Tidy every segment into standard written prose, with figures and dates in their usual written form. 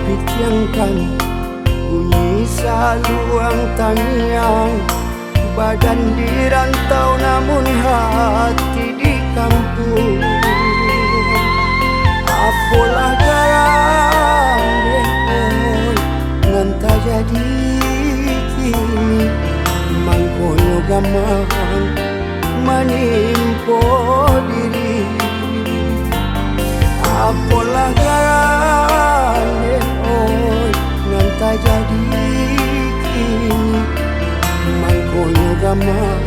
pitangkan bunyi saluang taniang. Badan di rantau namun hati di kampung. Apalah garang oi nganta jadi kini mangkono gamang menimpo diri. Apalah garang oi nganta jadi kini mangkono gamang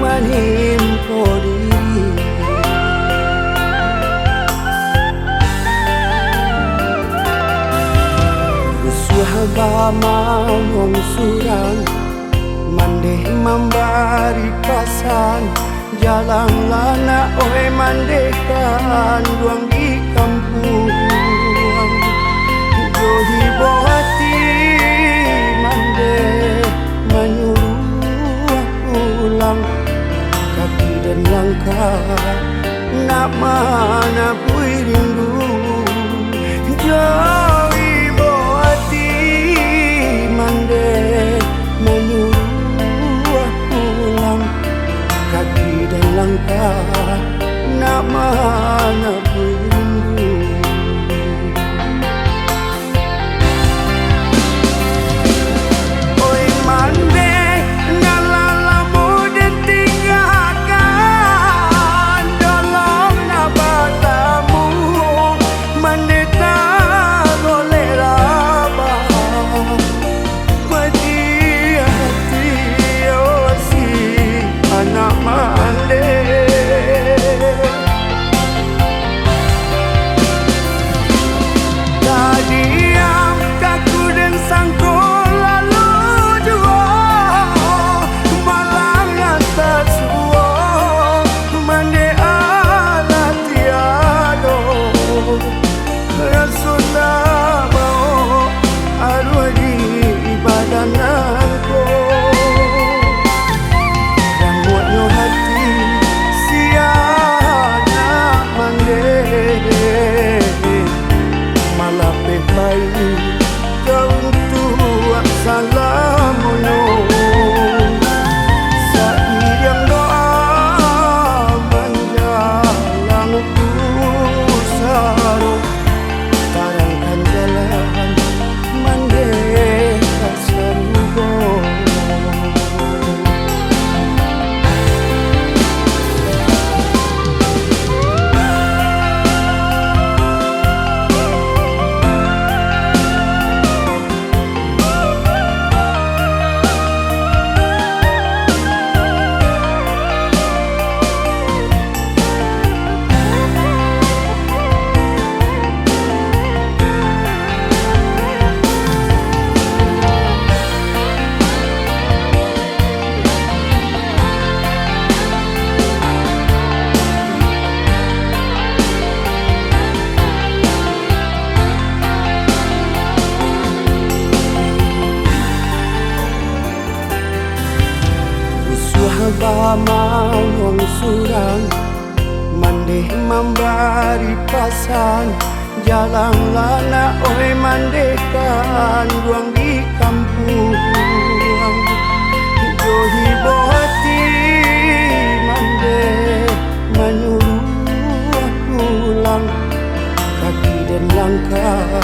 menimpo diri. Suhabama wong surang mandeh membari pasan. Jalan lana oi mandekan duang di kampung. Johi bohati mandeh menyuruh pulang. Kaki dan langkah nak mana pui rindu. Johi bohati mandeh menyuruh pulang. Kaki dan langkah nak mana pui rindu. Oi mandeh ngalalamu dan tinggalkan dalam nabatamu. Mandeta oleh rabah mati hati osi anak mandeh. Diam kaku dan sangkul lalu jua malang atas suo mande ala tiado. Rasulullah mau arwah di badan aku. Rambutnya hati siana mandeh malah bayi kau tua salamuno. Sayang doa menjalang pusaro. Tarangkan jalan mandeh serugo. Suhabama wong surang mandeh membari pasan. Jalan lana oi mandekan duang di kampung. Johi bohati mandeh menyuruh pulang. Kaki dan langkah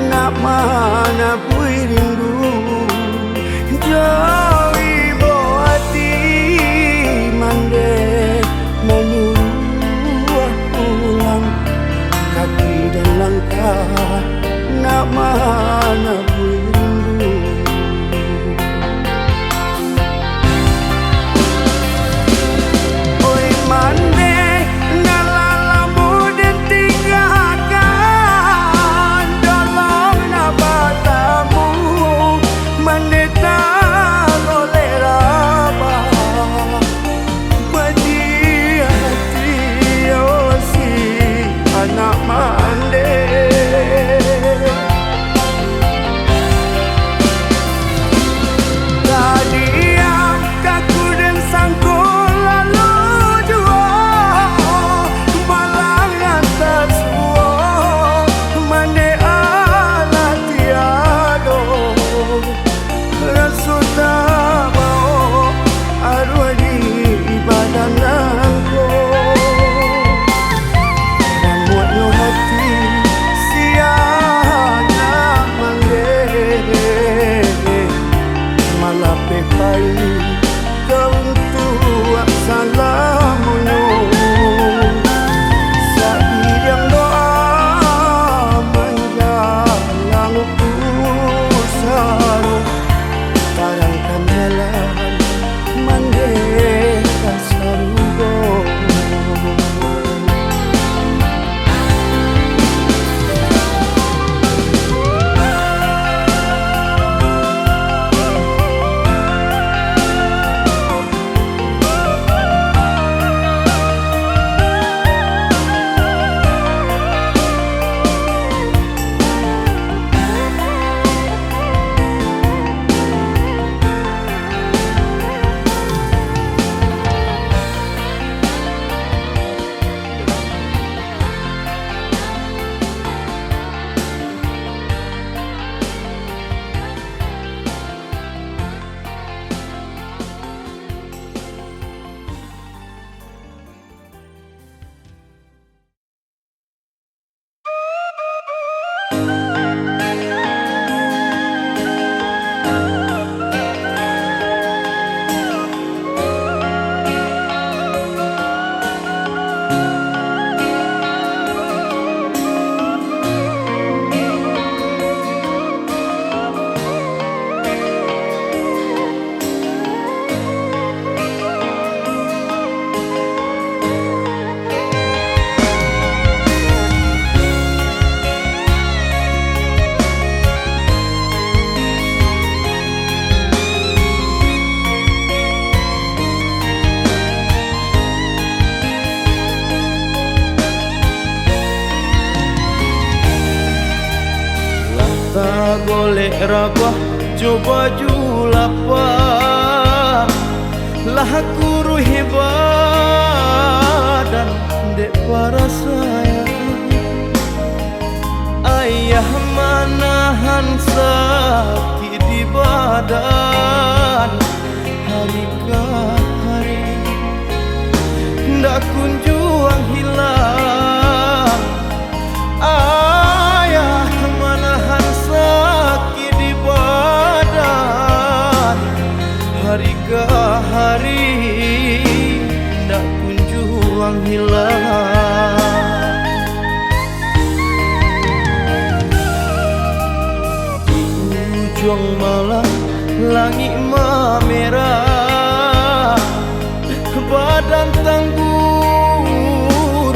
nak mana pui rindu. Johi bohati mandeh menyuruh pulang. Kaki dan langkah nak mana pui rindu. Oi mandeh ngalalamu dan tinggalkan dalam nabatamu. Mandeta oleh rabah mati hati osi anak mandeh. golek rabah coba julapa lah guru hebat dan dek para sayang ayah manahan sakit di badan hari ke hari ndak kunjung hilang ayah manahan sakit di badan hari ke hari ndak kunjung hilang ujung malam langit merah badan tanggur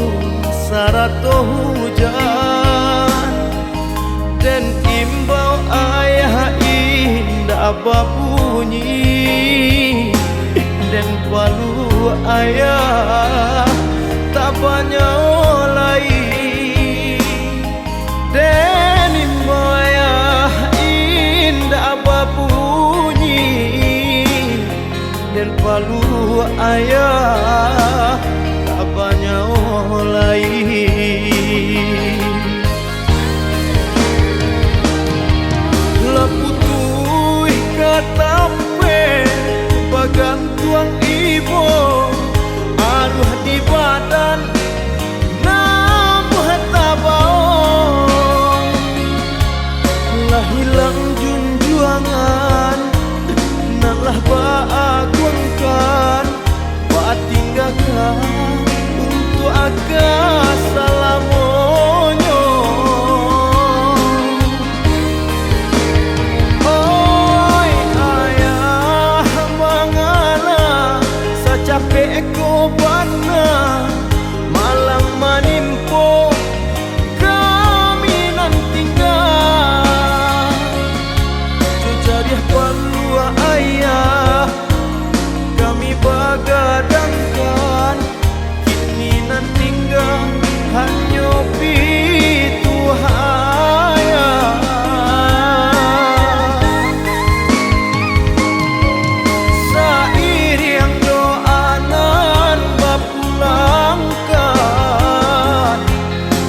sarato hujan dan imbau ayah indah bunyi dan palu ayah tak banyak lain dan imbau ayah indah bunyi dan palu ayah tak banyak lain leputui katape bagan tuang ibu aduh di badan namuh tabau lah hilang junjuangan nalah baagungkan batinggalkan untuk agak salamonyo oi ayah mangala sacapek ko bana malang manimpo kami nan tinggal jejariah palua ayah kami bagadangkan kini nan tinggal hanya pitu hayah sair yang doanan bapulangkan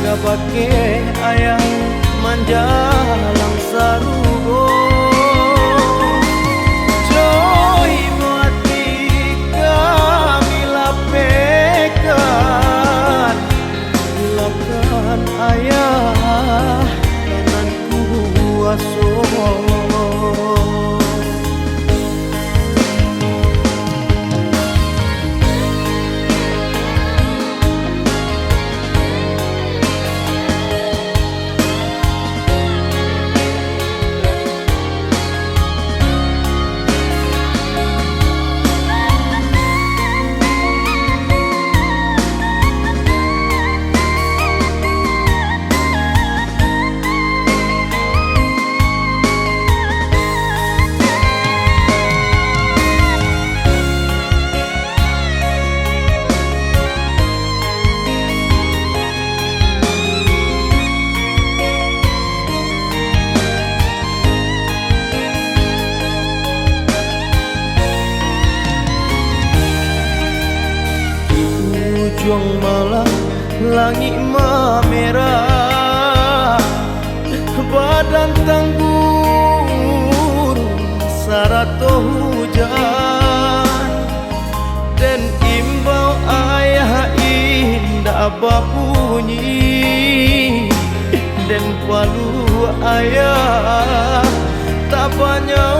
gabake ayah manjalang sarugo ayah kanan kuaso ujung malam langit merah badan tanggur sarato hujan dan imbau ayah indah bunyi dan palu ayah tak banyak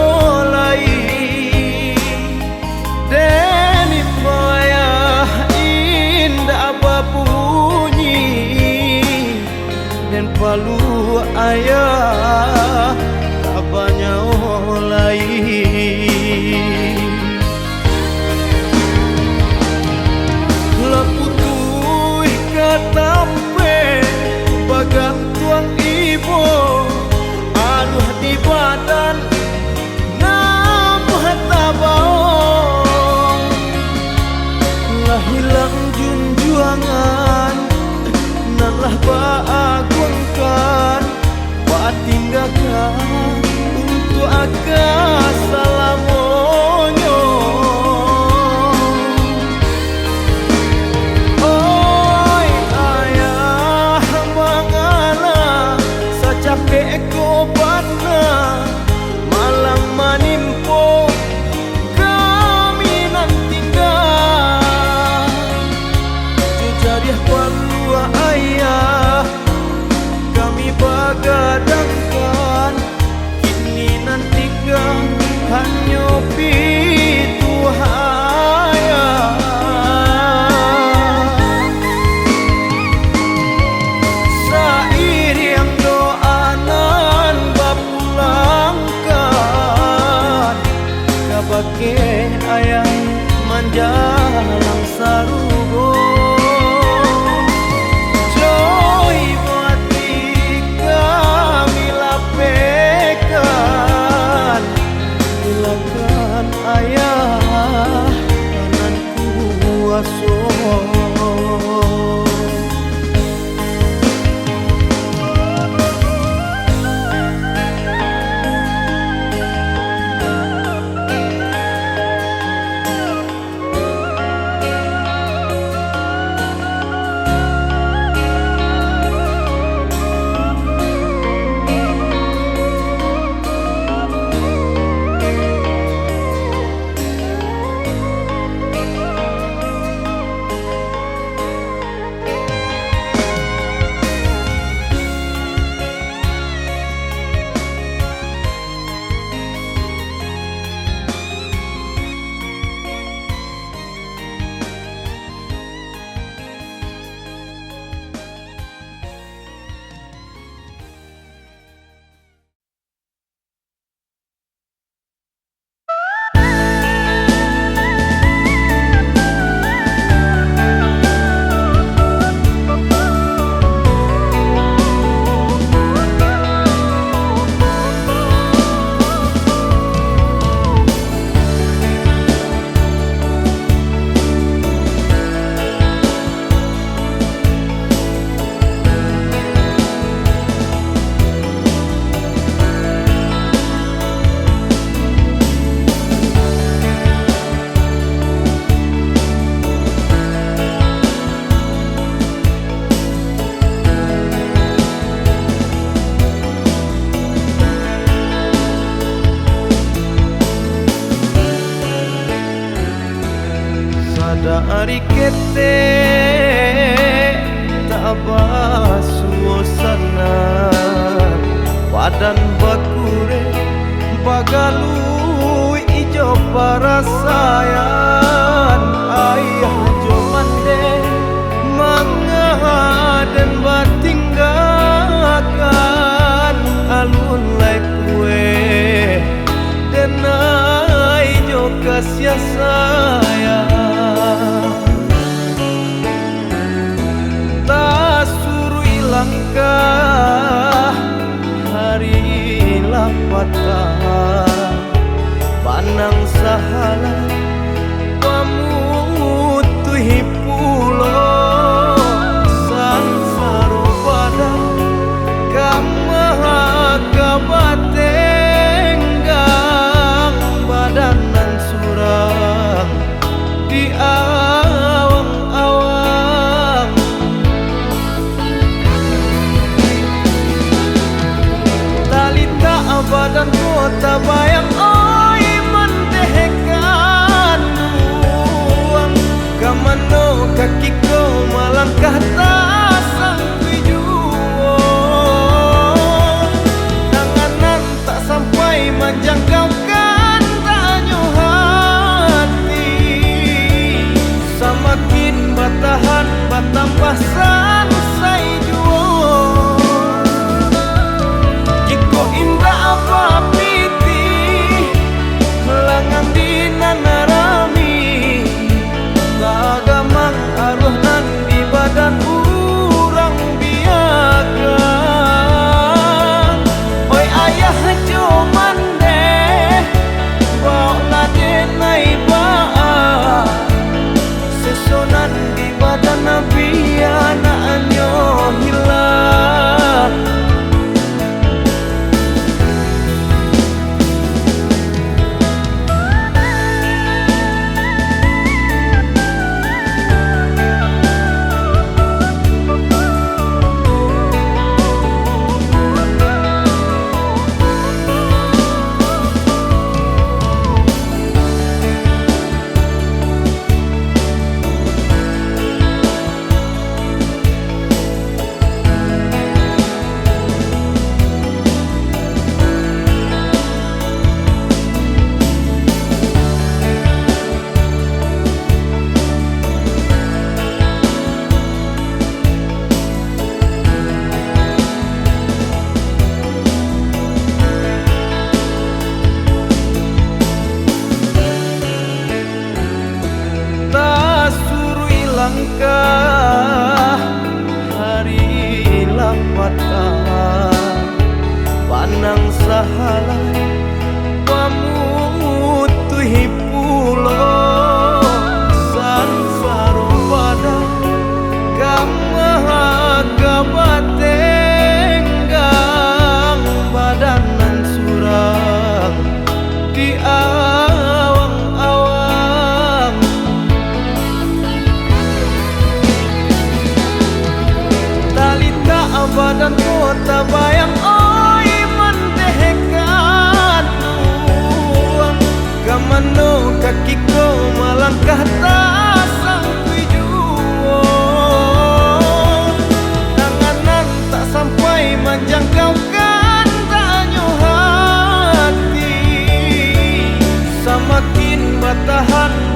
lain dan imbau ayah indah bunyi dan palu ayah tak banyak lain leputui katape bagan tuang ibu aduh di badan namuh tabau lah hilang junjuangan nalah baagungkan batinggalkan gadangkan kini nanti kang hanya pitu hayang sairing doanan bapulangkan kabake ayang manjalang sarugo joy mati kami lapekan ilakan ayah kananku aso dari kete tak suasana padan bakure bagalu ijo parasayan ayah jomande mangaden batinggakan alun lai kue denai jo kasih sayang langkah hari lapatah panang sahala pamutuhi pulo sansaro pada kamaha kabatenggang badanan surang di awang-awang badan kota bayang oi mendehekan duang kamano kakiko malangkah tasang tujuan tanganan tak sampai menjangkaukan tanyo hati samakin batahan batambah sansai juo jiko indah apa piti langang dinanarami tagamang aruh nan di badanku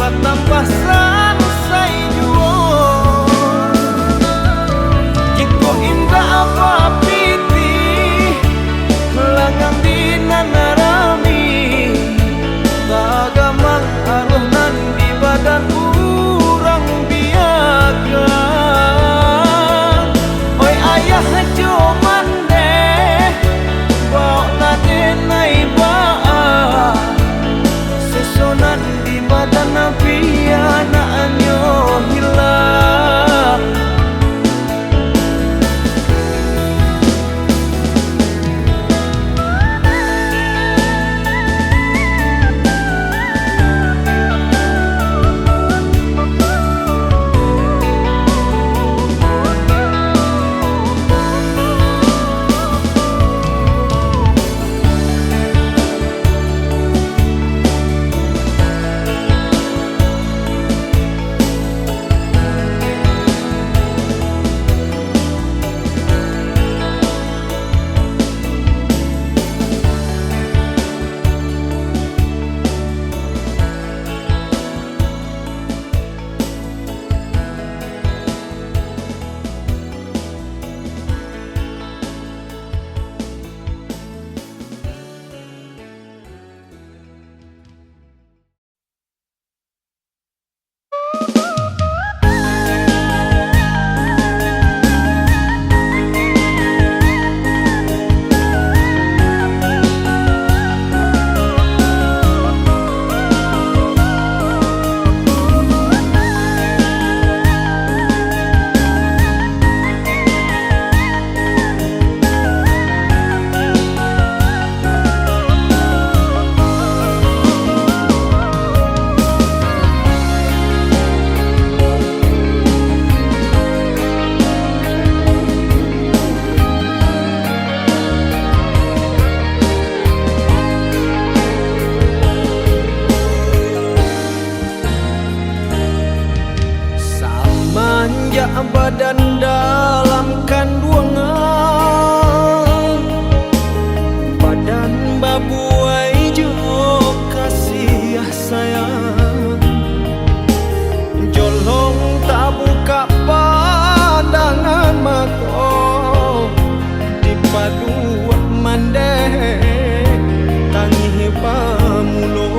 batambah sansai juo. Jiko indah apa piti langang di nanarami tagamang alunan di badan urang biaga. Oi ayah cuman deh bawa nade naibaa sesonan di badan nabi anaknya hilang. Badan dalam kandungan badan babuai jo kasih sayang jolong tak buka pandangan mata di padu mandeh tangi pamulo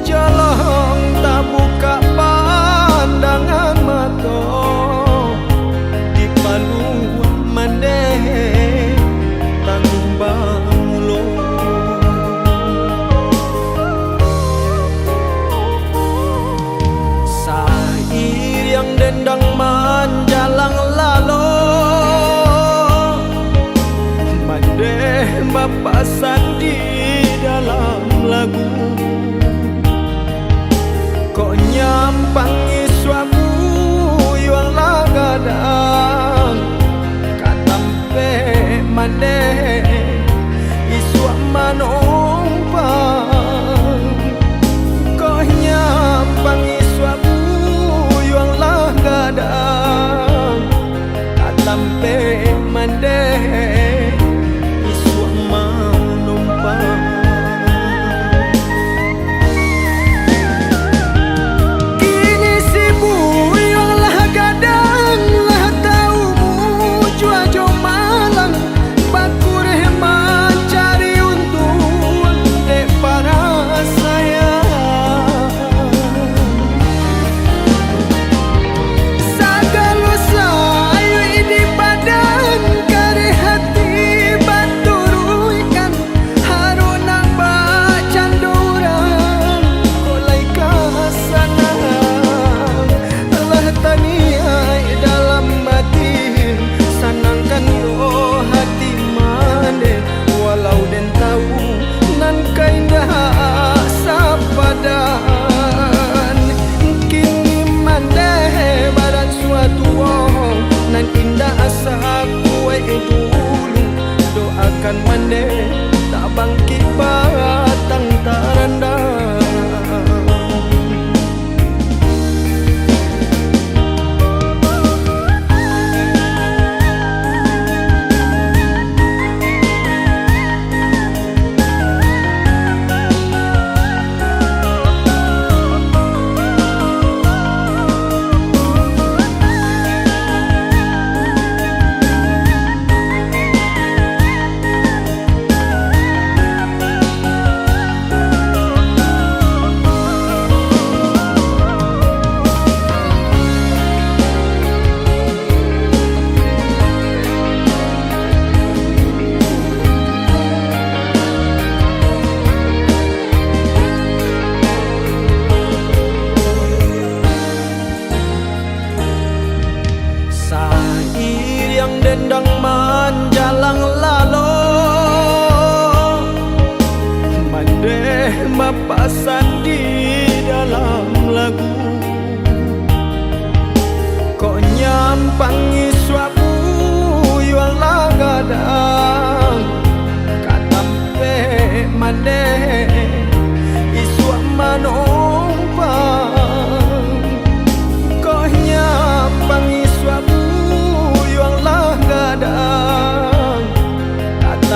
jolong tak buka pandangan mata di paluan mandeh tanggung bamulo. Sair yang dendang menjalang lalu mandeh bapasan di dalam lagu kok nyampangi suamu yang lagadang katampe mandeh iswa manumpang kok nyampangi suamu yang lagadang katampe mandeh iswa manumpang. Doakan mandeh tak bangkit batang tak rendah.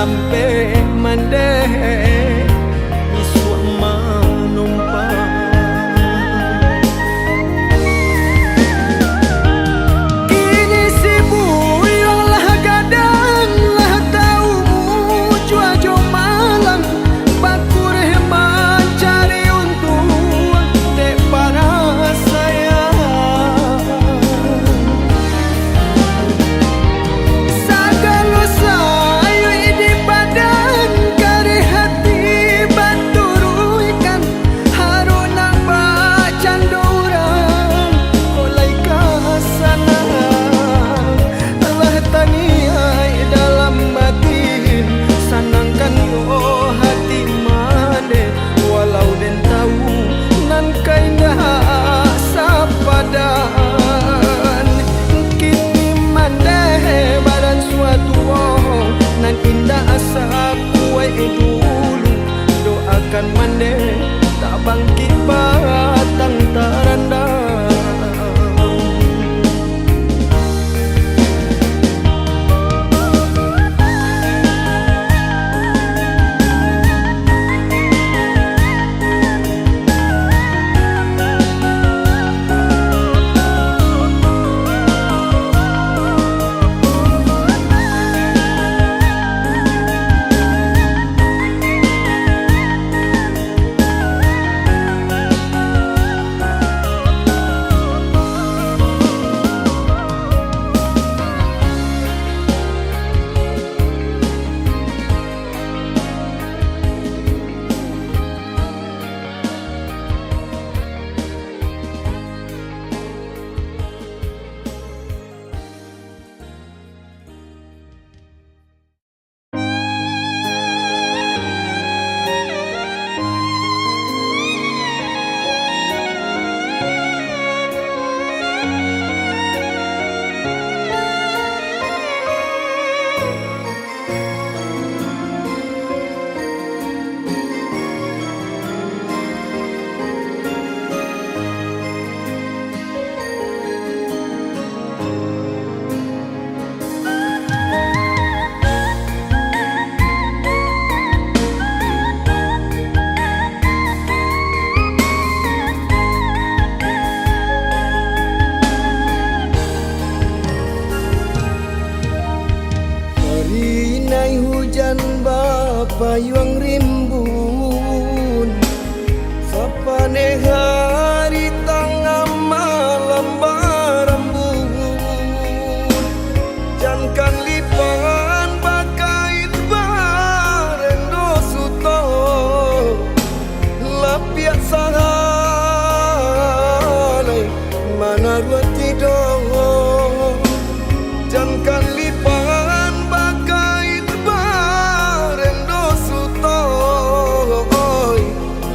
lampe mande isu manumpang. Kini si buyong lah gadang lah tahu jua jo malang bakur mencari untung dek para sayang. Sagalo sayu di badan kari hati baturuikan harunang bacan dorang oleh kasana Allah taniai dalam batin sanangkan yo hati mane walau den tahu nan kaindah sapadan kini mande badan suatu nan indah asa kuai dulu doakan mande tak bangkit batang tarandang. Rinai hujan bapayuang rimbun sapane hari tengah malam barembun jankan lipan bakait bareng dosuto lapiak sahanai mana ruat tidur jankan lipan bakait bareng dosuto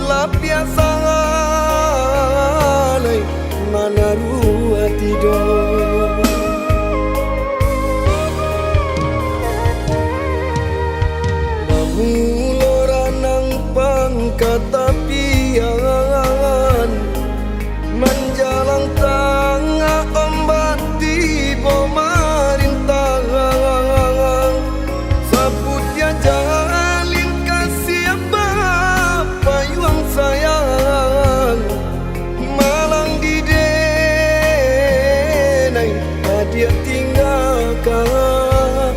lapiak sahanai mana ruat tidur. Muloranang pangkat tapian menjalang tangga ombak tiba marintang sabutnya jalin kasih bapayuang sayang malang di denai dia tinggalkan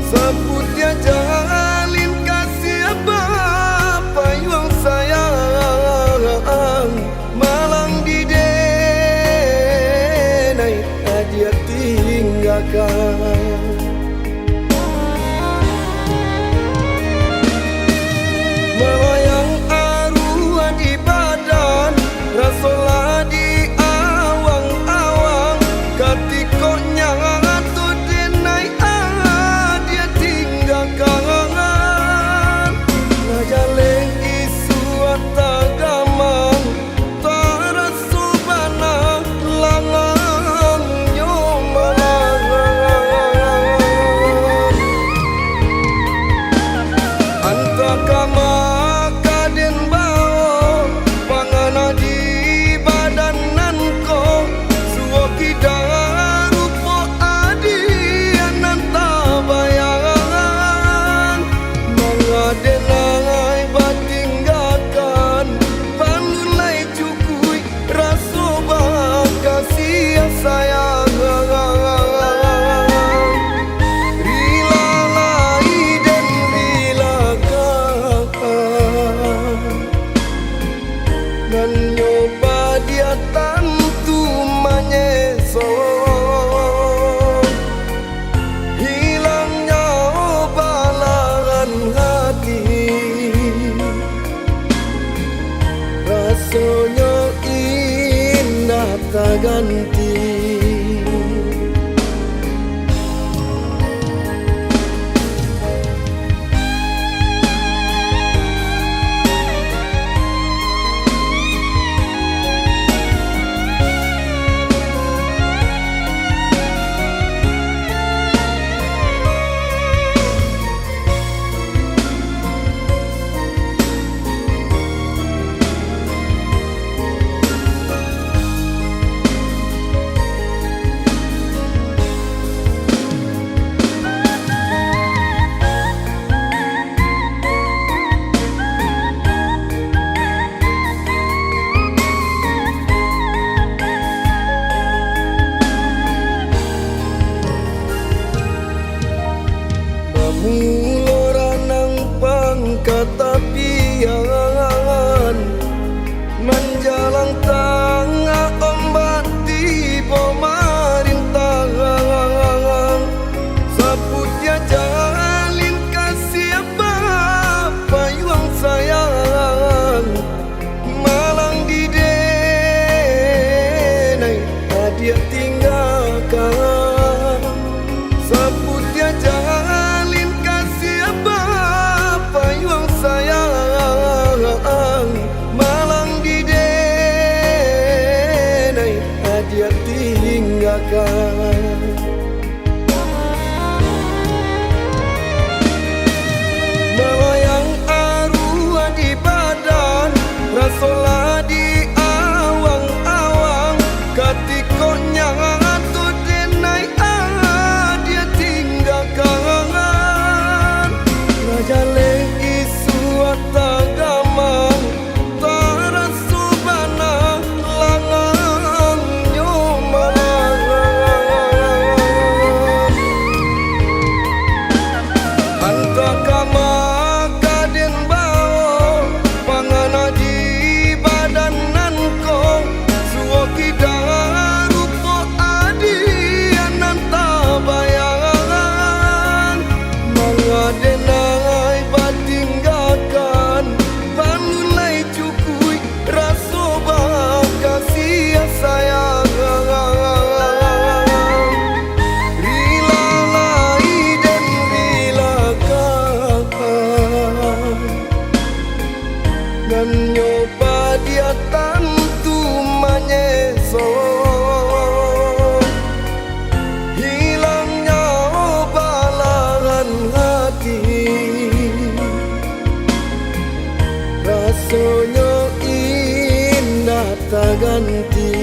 sabutnya jalin kasih bapayuang sayang malang di denai dia tinggalkan. Melayang arwah di badan rasolah di awang-awang katikonya tu denai dia tinggalkan Mula nang pangkatapian menjalang tangga ombak tiba marintang saputnya jalin kasih payung sayang malang di denai dia tinggalkan saputnya jalin kasih payung sayang malang di denai dia tinggalkan. Melayang arwah di badan rasolah di awang-awang katikonya tu denai dia tinggalkan raja leng isu atagamang tarasubana langang nyomalang antakama kaden bao pangana di badananko suoki darupo adianan tabayangan mangadenai batinggakan panulai cukui raso kasih sayang rila lai dan rila kakak dan nyoba dia tantu menyesal hilangnya obalan hati rasanya indah tak ganti.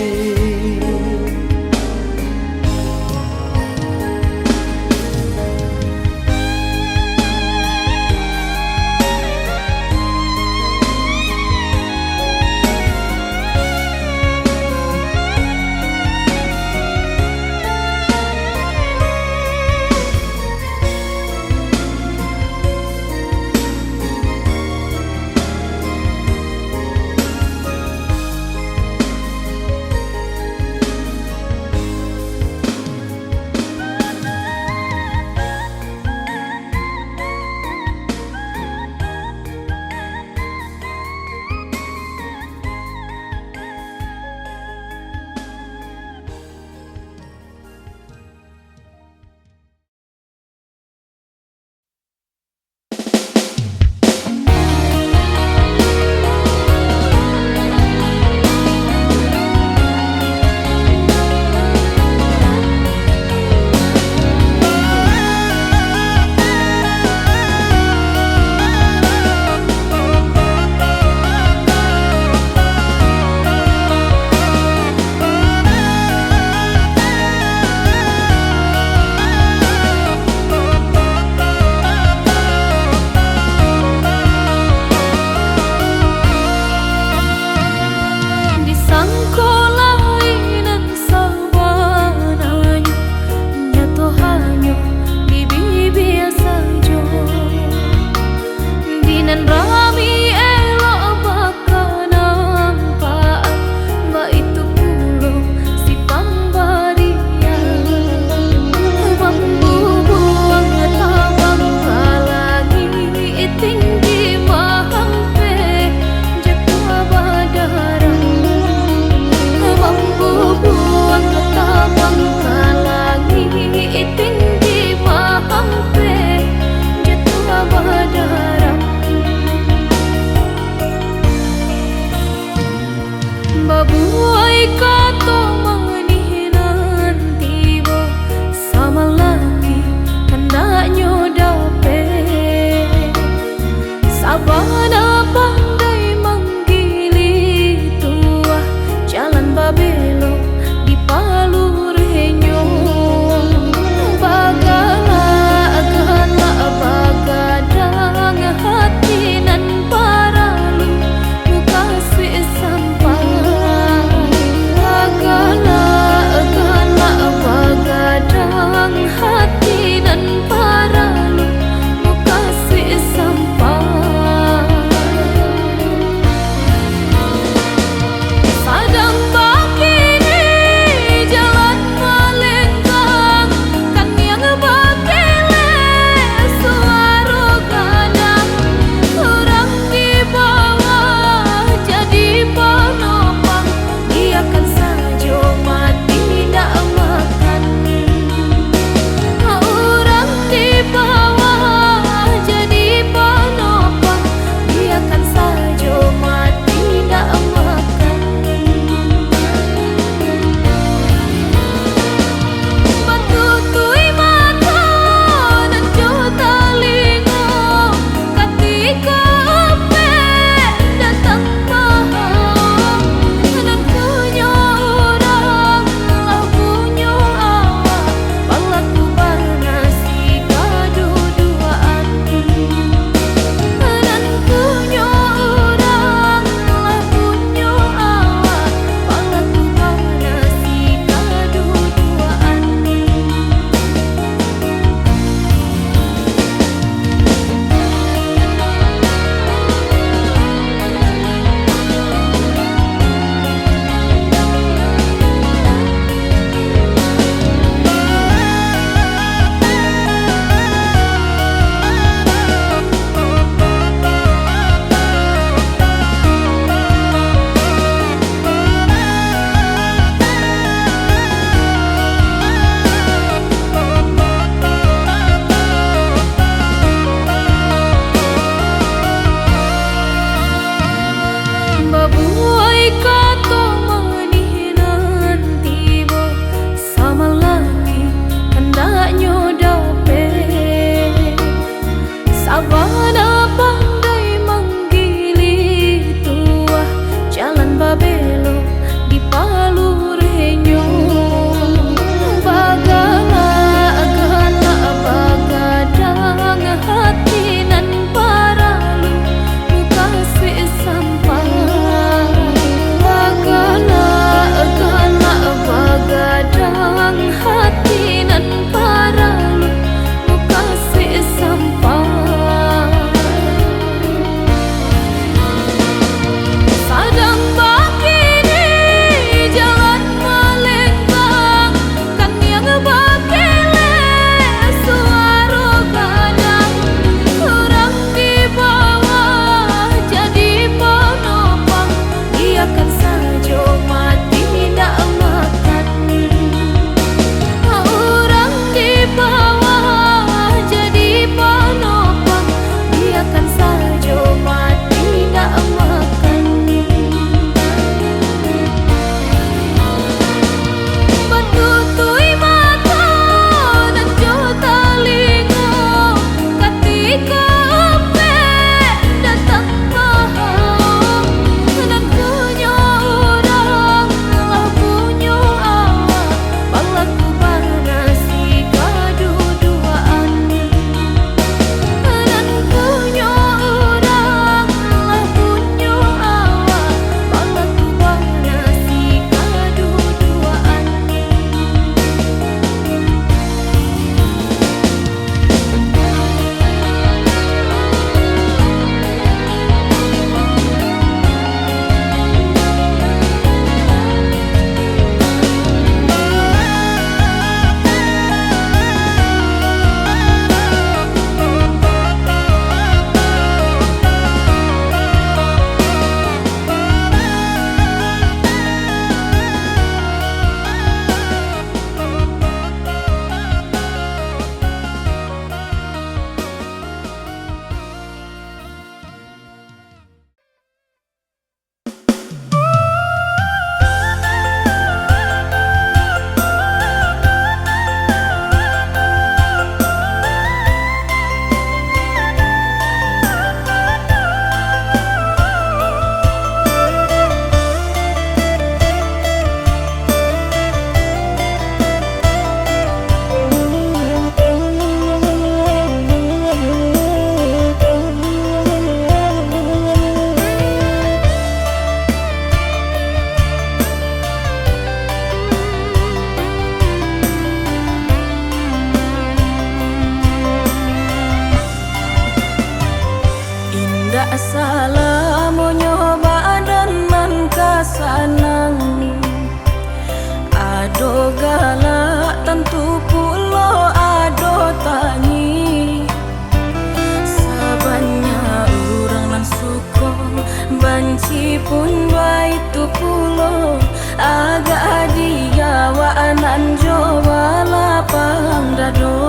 pun baitu pulo agak dia wa anan jowa lapang dado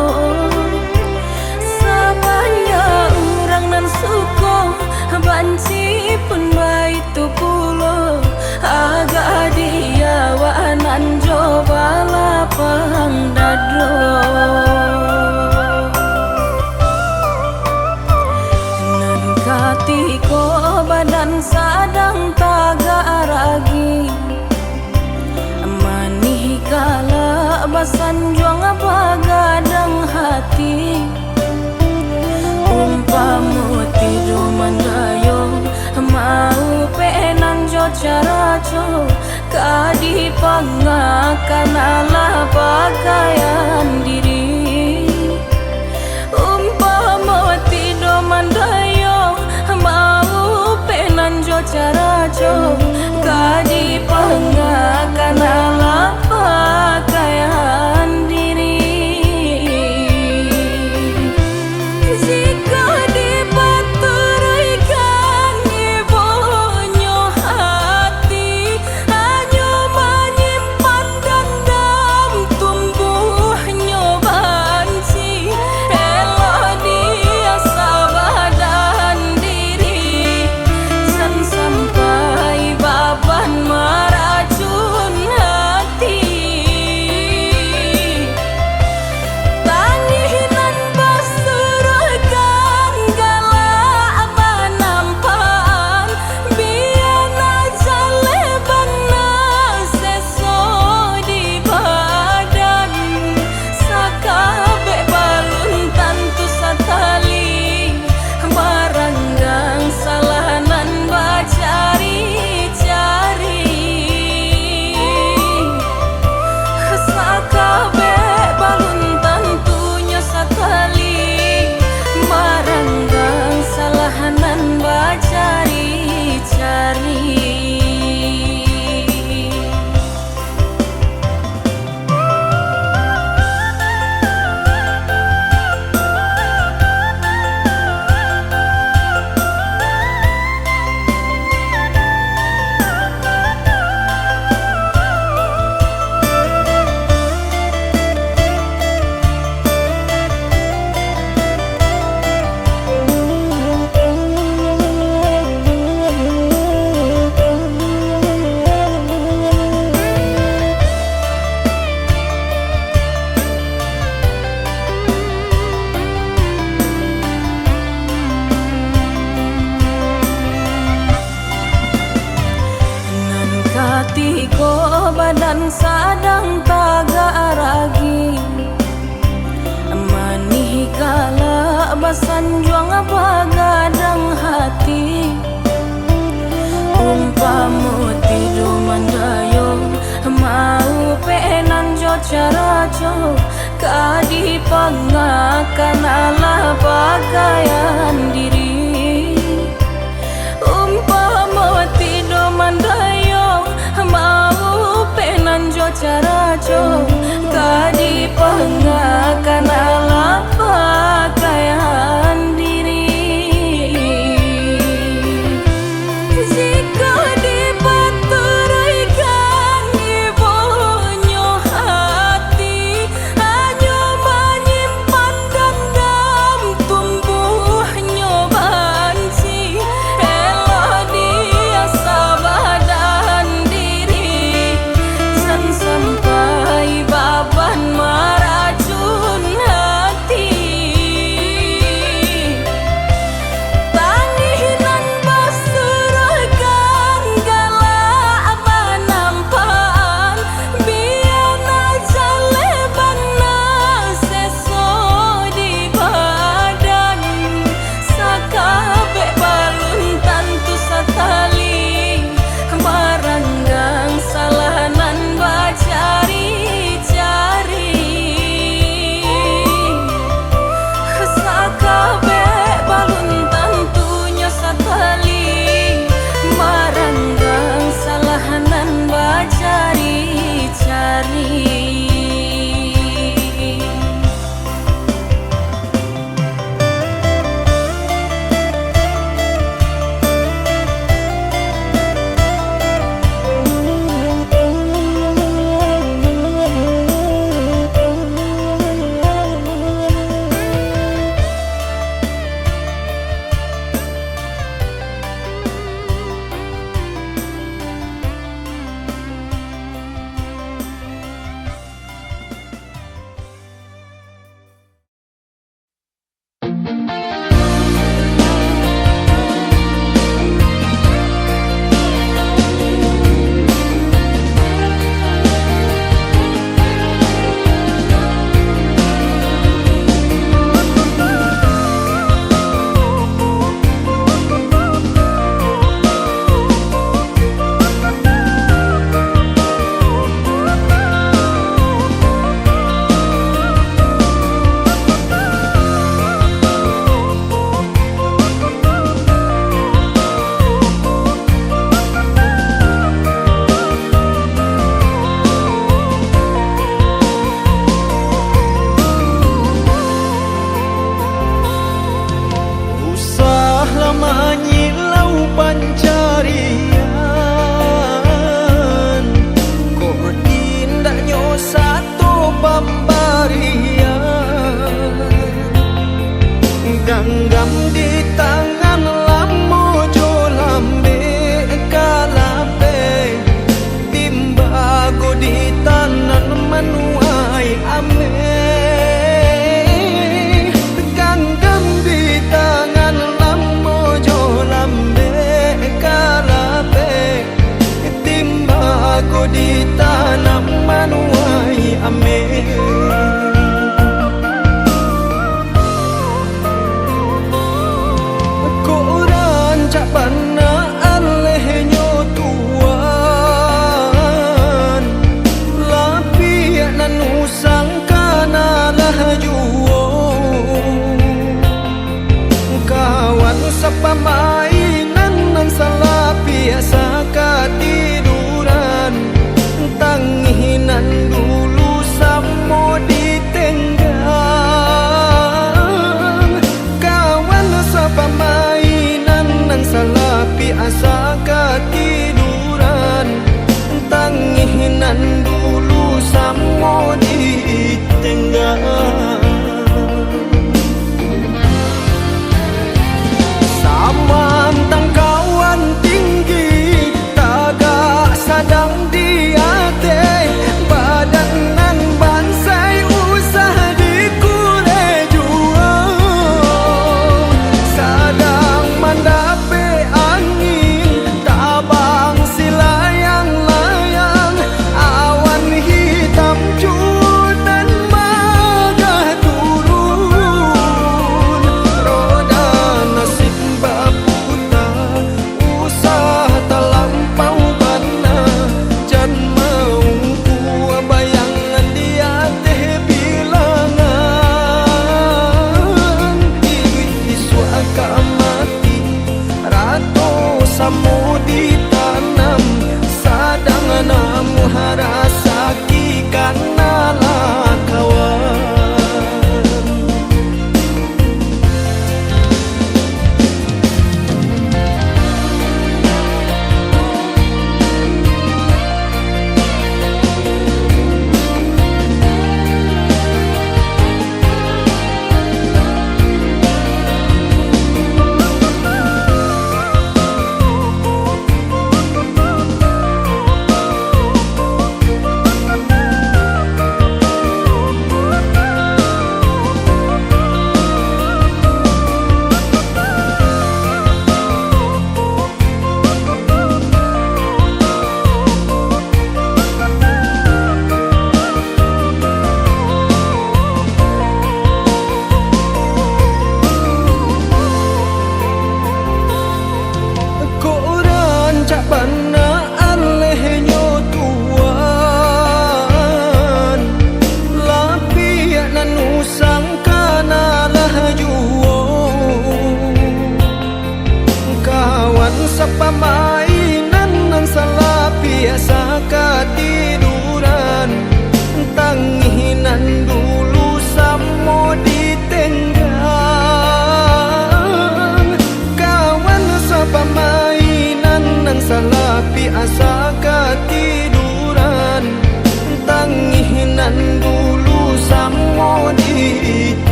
sabanya urang nan suko banci pun baitu pulo agak dia wa anan jowa lapang dado tiko badan sadang taga aragi manih kala basan juang bagadang hati umpamu tidur mandayo mau penan jo cara jo kadi pangakan ala pakaian diri umpamu tidur mandayo mau penan jo cara jo kadi pangakan ala pakaian diri jika dipaturkan ibonyo hati hanya menyimpan dendam tumbuhnya banci elo dia sabadan sampai baban meracun hati tanginan basurkan galak manampan biar aja lebana seso di badan sakabe balun tantu satali baranggang salahanan cari-cari sakabe balun tentunya sekali maranggang salahanan cari-cari tiko badan sadang taga aragi manih kala basan juang bagadang hati umpamu tidur mandayo mau penan jo cara jo kadi pangakan ala pakaian diri umpamu tidur mandayo mau penan jo cara jo kadi pangakan ala pakaian diri jika dipaturkan ibonyo hati hanya menyimpan dendam Genggam di tangan lamu jo lambe kalape timba go di tanan manuai ame genggam di tangan lamu jo lambe kalape timba go di tanam manuai ame Pemainan nan salah biasa ketiduran tanginan dulu samo ditenggang kawan sepemainan nan salah biasa ketiduran tanginan dulu samo ditenggang mantan kawan tinggi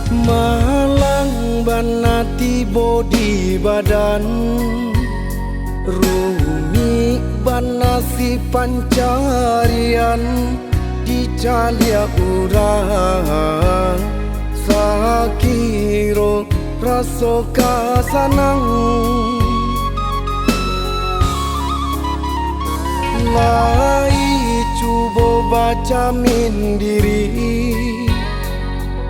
Malang bana tibo di badan, rumi bana si pancarian di calia urang, sakiro raso kasanang. Lai cubo baca mindiri,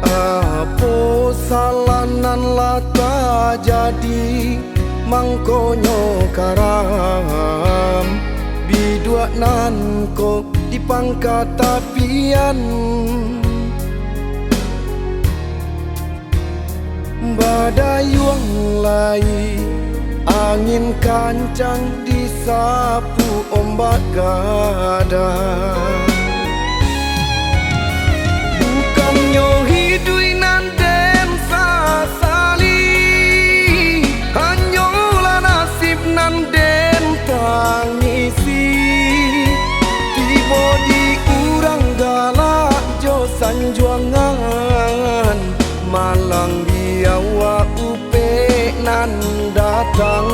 apo salanan lata jadi mangkonyo karam, bidua nan ko di pangkat tapian. Badayuang lai angin kancang disapu ombak gadang. Bukannya hidui nan den sasali, hanyalah nasib nan den tangisi. Tiba di urang galak jo sanjuangan, malang biawa upe nan datang.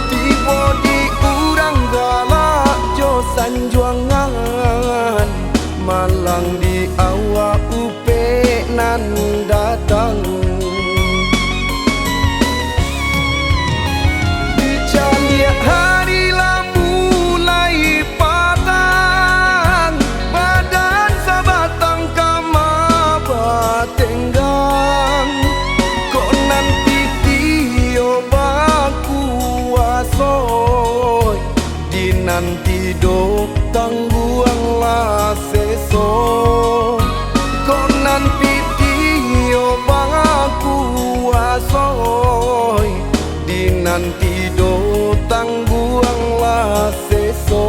Tiba di urang galak jo sanjuangan, malang di awak upe nan datang. Dicalia hari lah mulai patang, badan sabatang kama batenggang. Kok nanti tio baku asoy, di nanti do tangguang lah seso. Kok nanti tio baku asoy, di nanti do tangguang lah seso.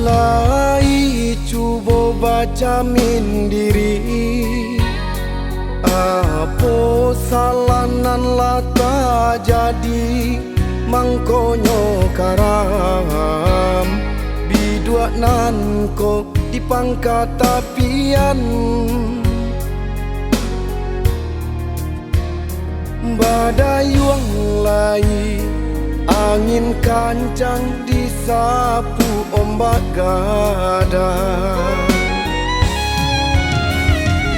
Lai cubo baca mindiri, apo salanan lata jadi mangkonyo karam, bidua nan ko di pangkat tapian. Badayuang lai angin kancang disapu ombak gadang.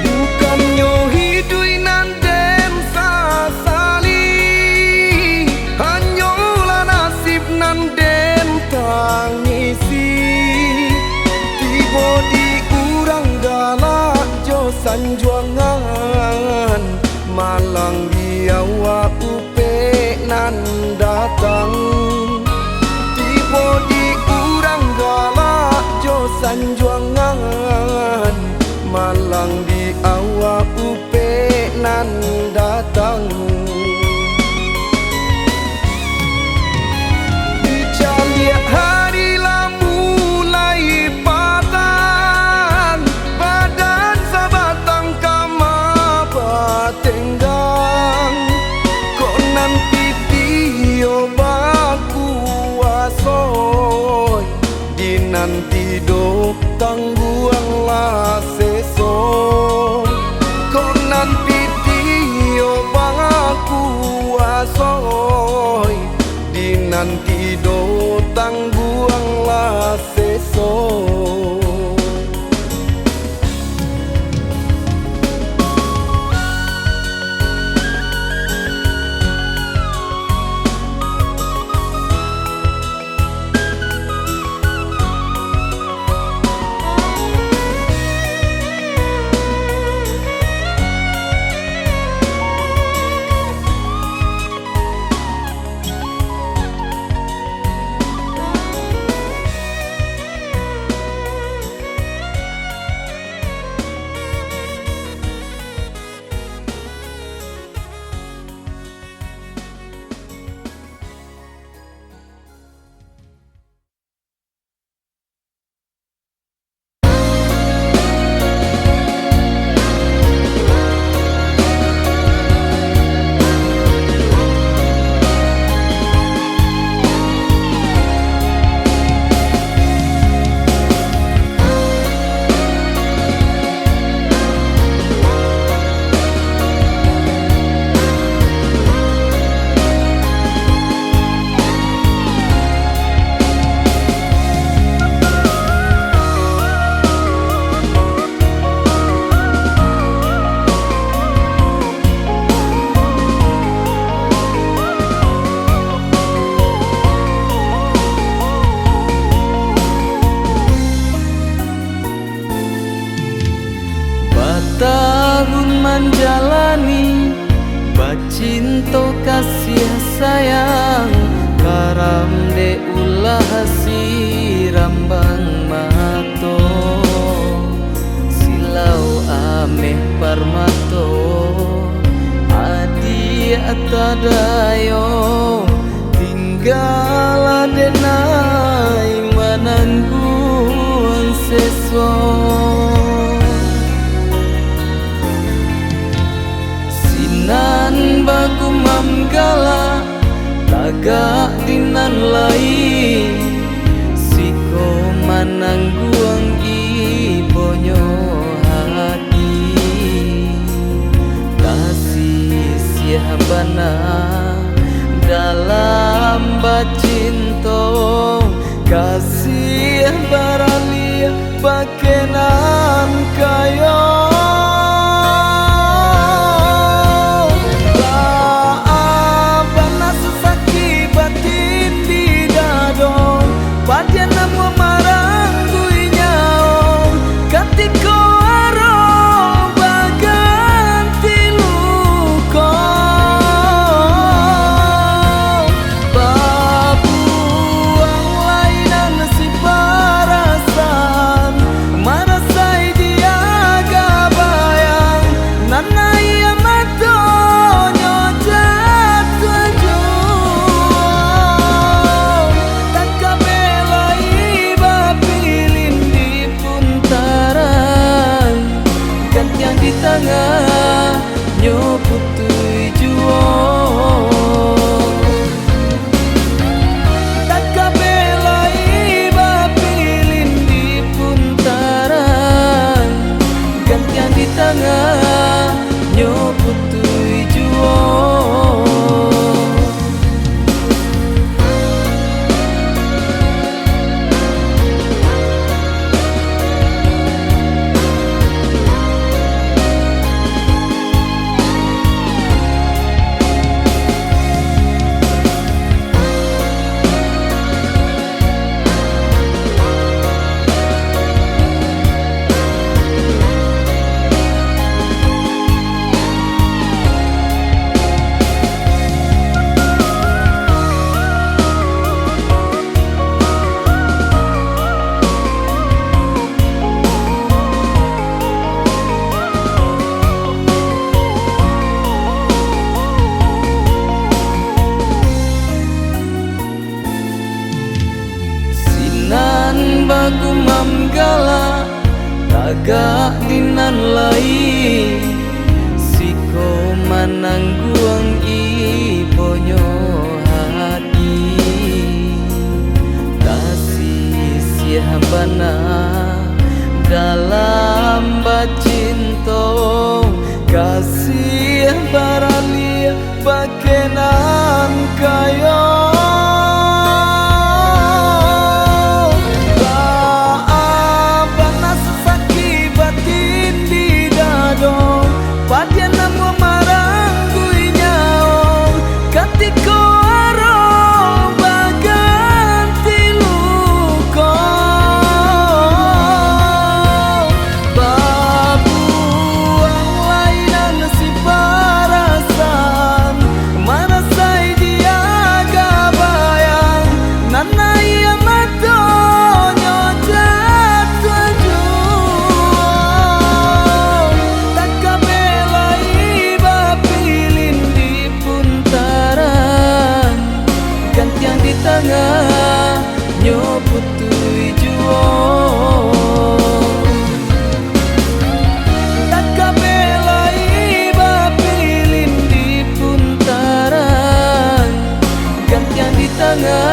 Bukannya hidui nan den sasali, hanyalah nasib nan den tangisi. Tiba di urang galak jo sanjuangan, malang biawa upe nan datang. Tiba di urang galak jo sanjuangan, malang di awak upe nan datang. Dicalia hari lah mulai patang, badan sabatang kama batenggang. Kok nanti tio baku asoy, di nanti do tangguang lah seso. Kok nanti tio baku asoy, di nanti do tangguang lah seso. cinta kasih sayang karam de ulah sirambang mato silau ameh parmato adi atadayo tinggal denai manangguan seso sinan bagu mamgala taga dinan lain siko manangguang ibonyo hati kasih sihabana dalam bacinto kasih baralia bakenan kayo baabana sesaki batin di dado padian namu marangguinya katiko aro baganti luko di tengah nyoputui juo tak kabelai bapilin di puntaran gantian di tengah nyoputui juo bagu mamgala taga dinan lain siko manangguang ibonyo hati kasih sihabana dalam bacinto kasih baralia bakenan kayo padian namu marangguinya katiko aro baganti luko babuang lainan si parasan mana sai dia gabayang nanai amato nyojat tuju di tengah nyoputui juo tak kabelai bapilin di puntaran gantian di tengah